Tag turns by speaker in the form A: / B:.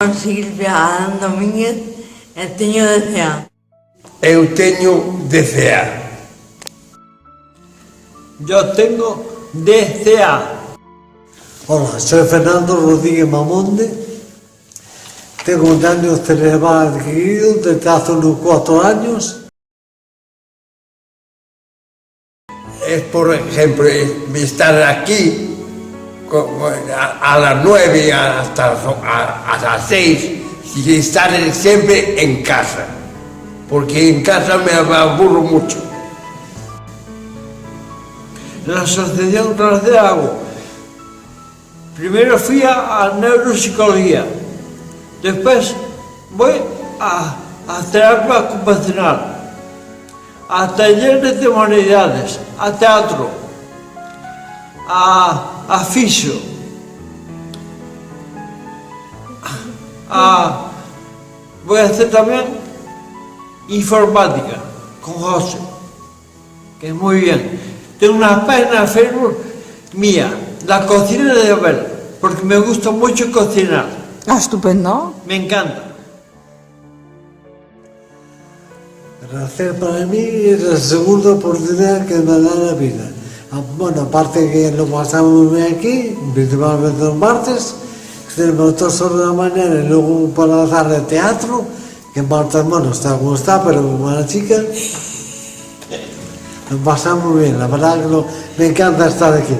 A: Silvia Domínguez, teño 10 anos.
B: Eu teño 10 anos.
C: Yo tengo 10 anos.
D: Hola, soy Fernando Rodríguez Mamonde. Tengo un año cerebral adquirido desde hace unos 4 años.
B: Es, por ejemplo, estar aquí a las 9 hasta a las 6 y estar siempre en casa, porque en casa me aburro mucho.
C: La asociación Ras de Agua. Primero fui a neuropsicología, después voy a terapia ocupacional, a talleres de humanidades, a teatro, a fisio, voy a hacer también informática con José, que es muy bien. Tengo una página de Facebook mía, La Cocina de Abel, porque me gusta mucho cocinar.
E: Ah, estupendo.
C: Me encanta.
D: Nacer para mí es la segunda oportunidad que me da la vida. Bueno, aparte que lo pasamos muy bien aquí, principalmente los martes, tenemos 2 horas de la mañana y luego para la tarde teatro, que Marta, bueno, está como está, pero muy buena chica. Lo pasamos muy bien, la verdad que me encanta estar aquí.